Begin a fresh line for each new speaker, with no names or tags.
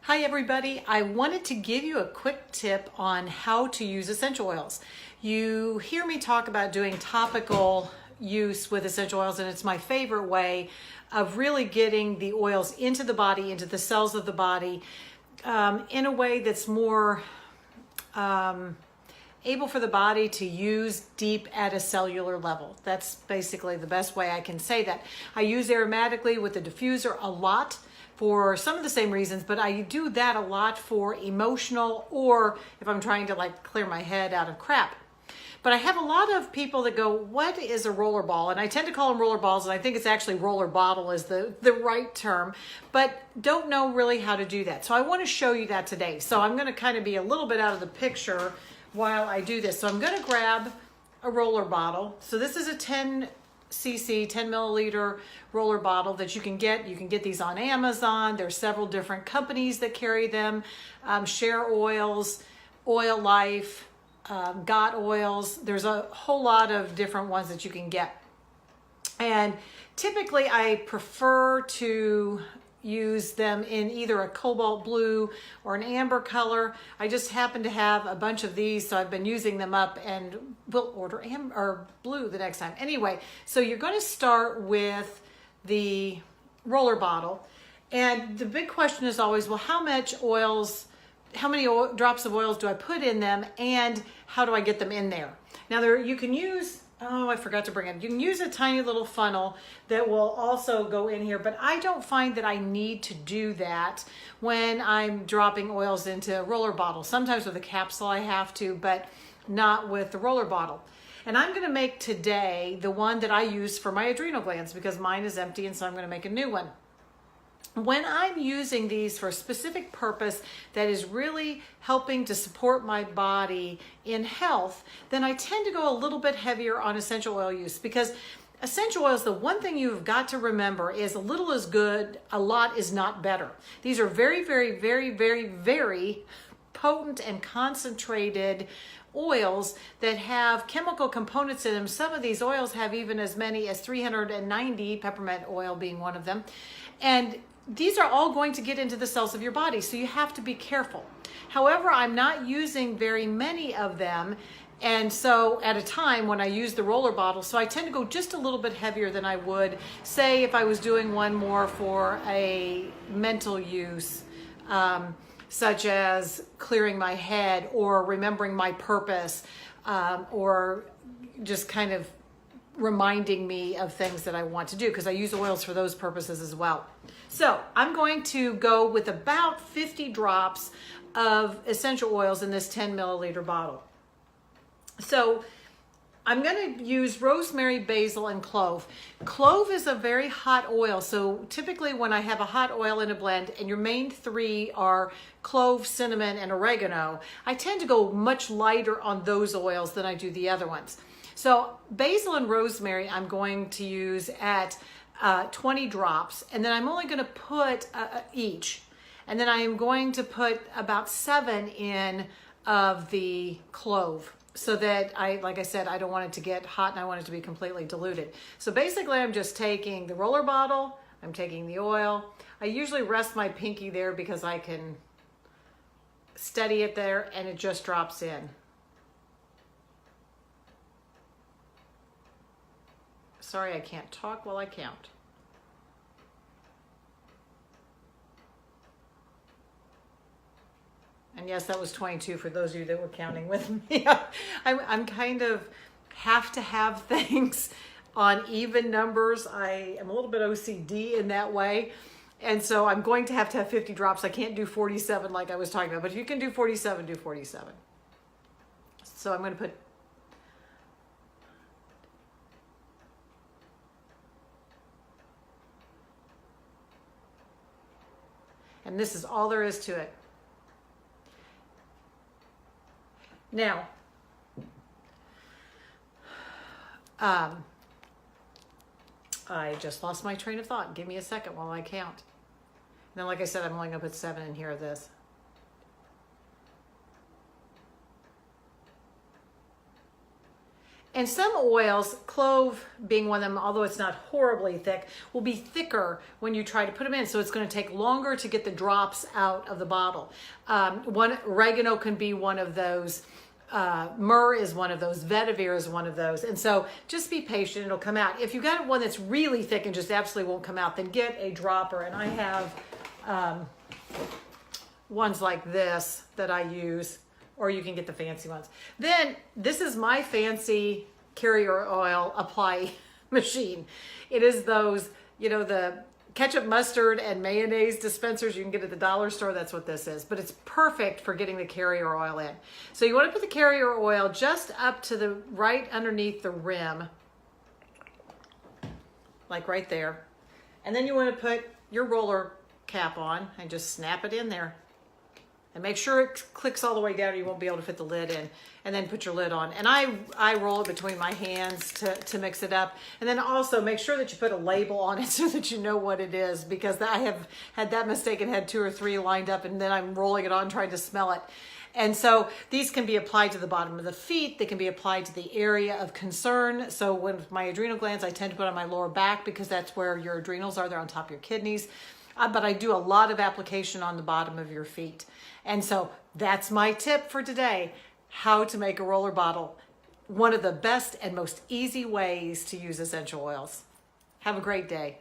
Hi everybody, I wanted to give you a quick tip on how to use essential oils. You hear me talk about doing topical use with essential oils, and it's my favorite way of really getting the oils into the body, into the cells of the body, in a way that's more able for the body to use deep at a cellular level. That's basically the best way I can say that. I use aromatically with the diffuser a lot for some of the same reasons, but I do that a lot for emotional, or if I'm trying to like clear my head out of crap. But I have a lot of people that go, what is a roller ball? And I tend to call them roller balls, and I think it's actually roller bottle is the right term, but don't know really how to do that. So I want to show you that today. So I'm going to kind of be a little bit out of the picture while I do this. So I'm going to grab a roller bottle. So this is a 10 milliliter roller bottle that you can get. You can get these on Amazon. There's several different companies that carry them. Share Oils, Oil Life, Got Oils. There's a whole lot of different ones that you can get. And typically I prefer to use them in either a cobalt blue or an amber color. I just happen to have a bunch of these, so I've been using them up, and we'll order amber or blue the next time. Anyway, so you're going to start with the roller bottle, and the big question is always, well, how many drops of oils do I put in them, and how do I get them in there? Now you can use, oh, I forgot to bring it. You can use a tiny little funnel that will also go in here, but I don't find that I need to do that when I'm dropping oils into a roller bottle. Sometimes with a capsule I have to, but not with the roller bottle. And I'm going to make today the one that I use for my adrenal glands because mine is empty, and so I'm going to make a new one. When I'm using these for a specific purpose that is really helping to support my body in health, then I tend to go a little bit heavier on essential oil use, because essential oils, the one thing you've got to remember is a little is good, a lot is not better. These are very, very, very, very, very potent and concentrated oils that have chemical components in them. Some of these oils have even as many as 390, peppermint oil being one of them. And these are all going to get into the cells of your body, so you have to be careful. However, I'm not using very many of them, and so at a time when I use the roller bottle, so I tend to go just a little bit heavier than I would, say, if I was doing one more for a mental use, such as clearing my head or remembering my purpose, or just kind of reminding me of things that I want to do, because I use oils for those purposes as well. So I'm going to go with about 50 drops of essential oils in this 10 milliliter bottle. So I'm going to use rosemary, basil, and clove. Clove is a very hot oil, so typically when I have a hot oil in a blend and your main three are clove, cinnamon, and oregano, I tend to go much lighter on those oils than I do the other ones. So basil and rosemary I'm going to use at 20 drops, and then I'm only going to put each. And then I am going to put about 7 in of the clove, so that like I said, I don't want it to get hot and I want it to be completely diluted. So basically I'm just taking the roller bottle, I'm taking the oil. I usually rest my pinky there because I can steady it there, and it just drops in. Sorry, I can't talk while I count. And yes, that was 22 for those of you that were counting with me. I'm kind of have to have things on even numbers. I am a little bit OCD in that way. And so I'm going to have 50 drops. I can't do 47 like I was talking about, but if you can do 47, do 47. So I'm going to put and this is all there is to it. Now, I just lost my train of thought. Give me a second while I count. And then, like I said, I'm only going to put 7 in here of this. And some oils, clove being one of them, although it's not horribly thick, will be thicker when you try to put them in. So it's going to take longer to get the drops out of the bottle. Oregano can be one of those. Myrrh is one of those. Vetiver is one of those. And so just be patient. It'll come out. If you've got one that's really thick and just absolutely won't come out, then get a dropper. And I have ones like this that I use, or you can get the fancy ones. Then this is my fancy carrier oil apply machine. It is those, you know, the ketchup, mustard, and mayonnaise dispensers you can get at the dollar store. That's what this is. But it's perfect for getting the carrier oil in. So you want to put the carrier oil just up to the right underneath the rim, like right there. And then you want to put your roller cap on and just snap it in there. And make sure it clicks all the way down or you won't be able to fit the lid in. And then put your lid on. And I roll it between my hands to mix it up. And then also make sure that you put a label on it so that you know what it is. Because I have had that mistake and had 2 or 3 lined up and then I'm rolling it on trying to smell it. And so these can be applied to the bottom of the feet. They can be applied to the area of concern. So with my adrenal glands, I tend to put on my lower back because that's where your adrenals are. They're on top of your kidneys. But I do a lot of application on the bottom of your feet. And so that's my tip for today, how to make a roller bottle. One of the best and most easy ways to use essential oils. Have a great day.